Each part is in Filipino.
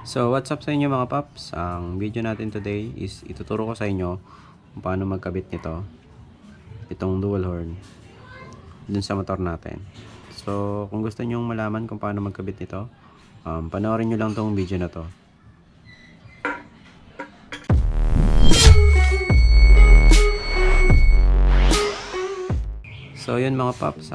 So what's up sa inyo mga paps? Ang video natin today is ituturo ko sa inyo kung paano magkabit nito, itong dual horn dun sa motor natin. So kung gusto nyo malaman kung paano magkabit nito, panoorin nyo lang tong video na to. So yun mga paps,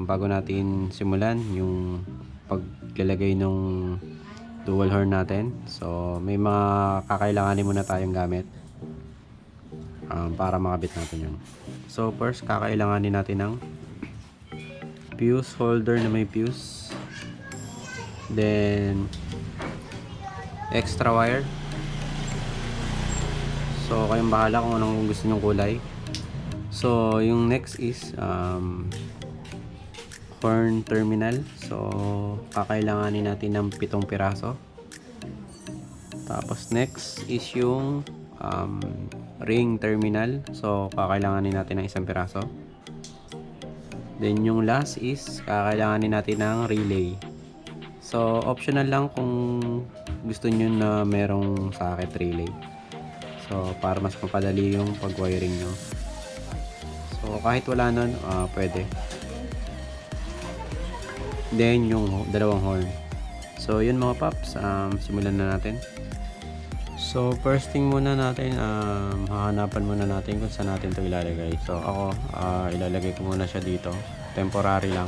bago natin simulan yung paglalagay ng dual horn natin, so may mga kakailanganin muna tayong gamit para makabit natin yun. So first, kakailanganin natin ng fuse holder na may fuse, then extra wire. So kayong bahala kung anong gusto nyong kulay. So yung next is horn terminal. So kakailanganin natin ng 7 piraso. Tapos next is yung ring terminal. So kakailanganin natin ng 1 piraso. Then yung last is kakailanganin natin ng relay. So optional lang kung gusto nyo na merong socket relay. So para mas mapadali yung pag-wiring nyo. So kahit wala nun, pwede. Then yung dalawang horn. So yun mga paps, simulan na natin. So first thing muna natin, hahanapan muna natin kung saan natin ito ilalagay. So ako, ilalagay ko muna siya dito, temporary lang.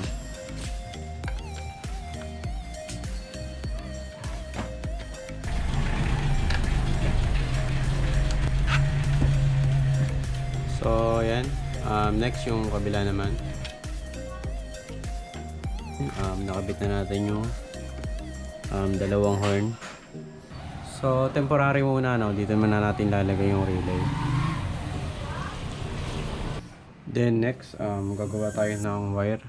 So yan, next yung kabila naman. Nakabit na natin yung dalawang horn. So temporary muna, no? Dito muna natin lalagay yung relay. Then next, gagawa tayo ng wire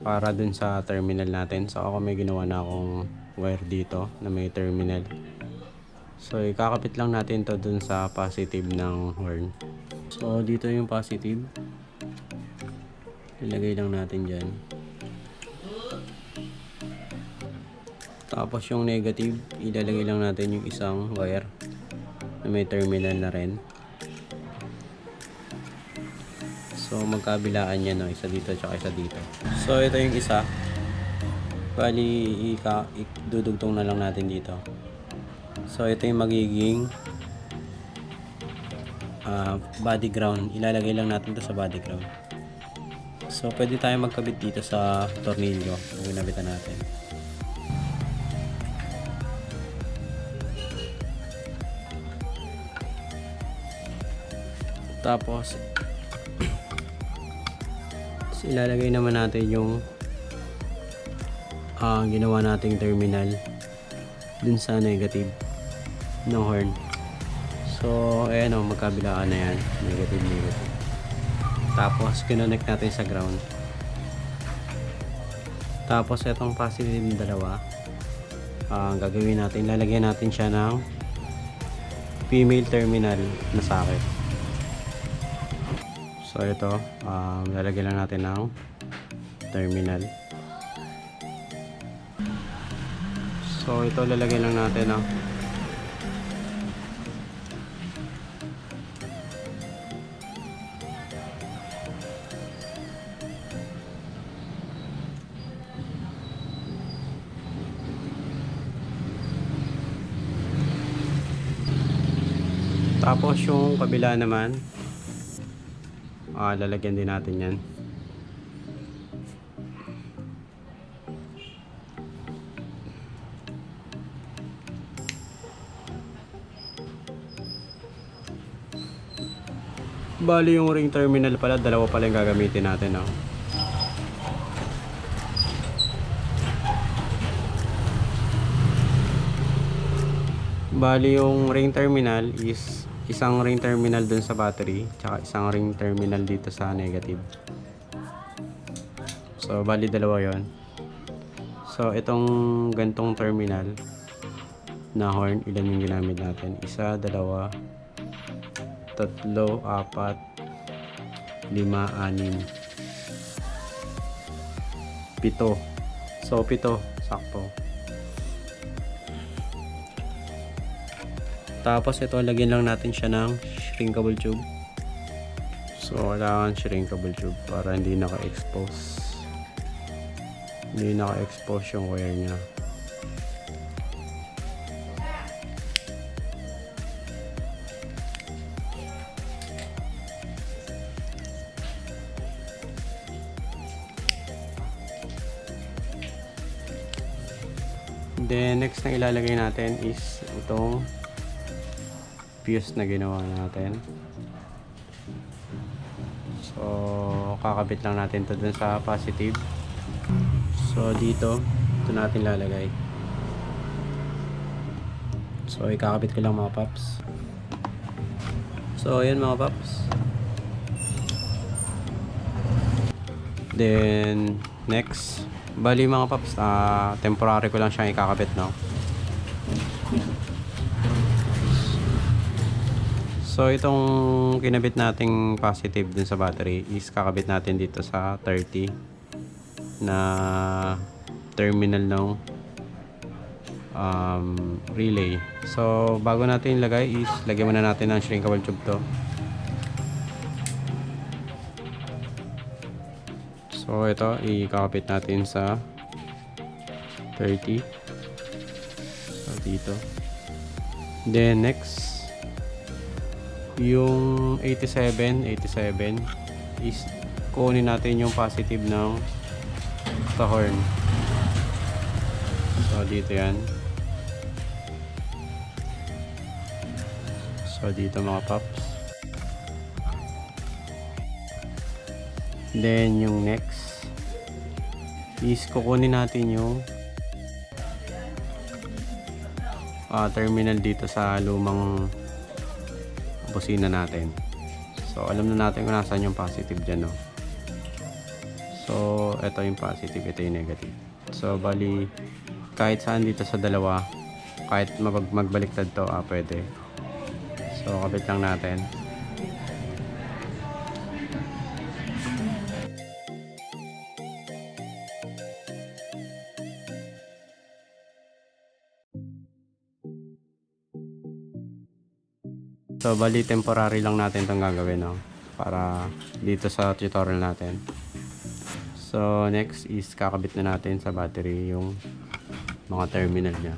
para dun sa terminal natin. So ako may ginawa na akong wire dito na may terminal. So ikakapit lang natin to dun sa positive ng horn. So dito yung positive, ilagay lang natin dyan. Tapos yung negative, ilalagay lang natin yung isang wire na may terminal na rin. So magkabilaan yan, no? Isa dito at isa dito. So ito yung isa. Bali idudugtong na lang natin dito. So ito yung magiging body ground. Ilalagay lang natin to sa body ground. So pwede tayo magkabit dito sa tornilyo kung ginabitan natin. Tapos ilalagay naman natin yung ginawa nating terminal dun sa negative ng horn. So ayan o, magkabilaan na yan, negative. Tapos kinonect natin sa ground. Tapos itong positive na dalawa, gagawin natin, lalagyan natin siya ng female terminal na socket. So ito, lalagyan lang natin ng terminal. So ito lalagyan lang natin ng tapos yung kabila naman, lalagyan din natin yan. Bali yung ring terminal pala, dalawa pala yung gagamitin natin, no? Bali yung ring terminal is isang ring terminal dun sa battery, tsaka isang ring terminal dito sa negative. So bali dalawa yon. So itong gantong terminal na horn, ilan yung ginamit natin? 1, 2, 3, 4, 5, 6, 7. So 7, sakto. Tapos ito, lagyan lang natin siya ng shrinkable tube. So kailangan shrinkable tube para hindi naka-expose. Hindi naka-expose yung wire niya. Then next na ilalagay natin is itong fuse na ginawa natin. So kakabit lang natin to dun sa positive. So dito, ito natin lalagay. So ikakabit ko lang mga paps. So ayan mga paps. Then next, bali mga paps, temporary ko lang siyang ikakabit, no? So itong kinabit nating positive dun sa battery is kakabit natin dito sa 30 na terminal ng relay. So bago natin ilagay is lagyan muna natin ng shrinkable tube to. So ito ikakabit natin sa 30. So dito. Then next, yung 87 is kunin natin yung positive ng sa horn. So dito yan. So dito mga paps. Then yung next is kukunin natin yung terminal dito sa lumang busina natin. So alam na natin kung nasaan yung positive dyan, no? So ito yung positive, ito yung negative. So bali kahit saan dito sa dalawa, kahit magbaliktad to, pwede. So kabit lang natin. So bali temporary lang natin itong gagawin, no? Para dito sa tutorial natin. So next is kakabit na natin sa battery yung mga terminal niya.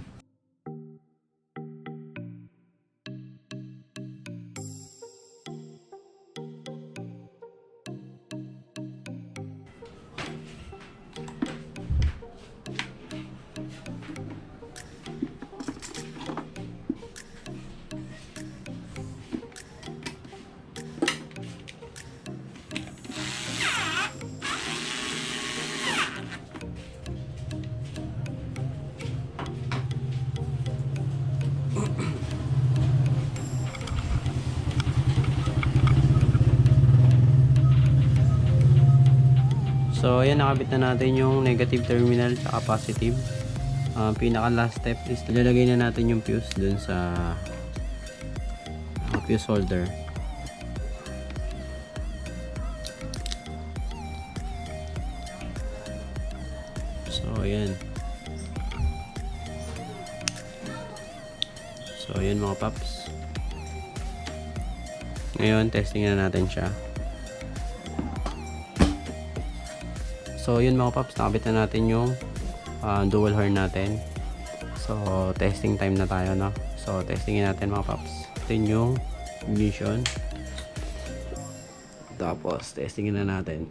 So ayan, nakabit na natin yung negative terminal at positive. Pinaka last step is ilalagay na natin yung fuse dun sa fuse holder. So ayan. So ayan mga paps. Ngayon testing na natin siya. So yun mga paps, nakabit na natin yung dual horn natin. So testing time na tayo, no? So testingin natin mga paps. Ito yung ignition. Tapos testingin na natin.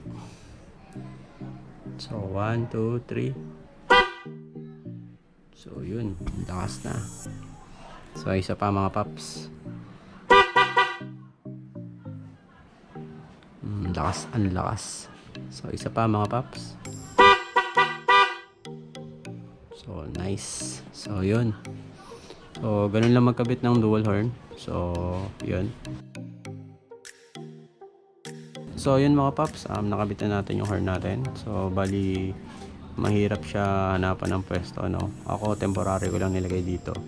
So 1, 2, 3. So yun, lakas na. So isa pa mga paps. Lakas, ang lakas. So isa pa mga paps. So nice. So yun. So ganun lang magkabit ng dual horn. So yun. So yun mga paps, nakabit na natin yung horn natin. So bali mahirap siya hanapan ng pwesto, no? Ako temporary ko lang nilagay dito.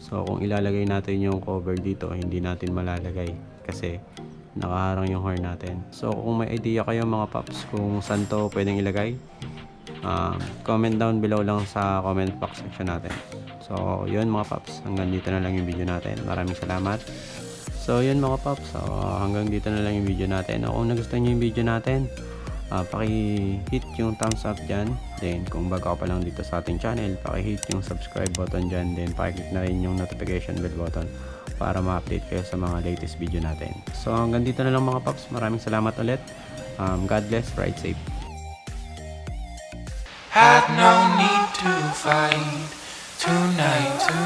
So kung ilalagay natin yung cover dito, hindi natin malalagay kasi nakaharang yung horn natin. So kung may idea kayo mga paps kung saan to pwedeng ilagay, comment down below lang sa comment box section natin. So, yun mga paps. Hanggang dito na lang yung video natin. Maraming salamat. So, yun mga paps. So, hanggang dito na lang yung video natin. Kung nagustuhan nyo yung video natin, paki-hit yung thumbs up dyan. Then, kung bago ka pa lang dito sa ating channel, paki-hit yung subscribe button dyan. Then, paki-click na rin yung notification bell button para ma-update kayo sa mga latest video natin. So, hanggang dito na lang mga paps. Maraming salamat ulit. God bless. Ride safe. Had no need to fight tonight.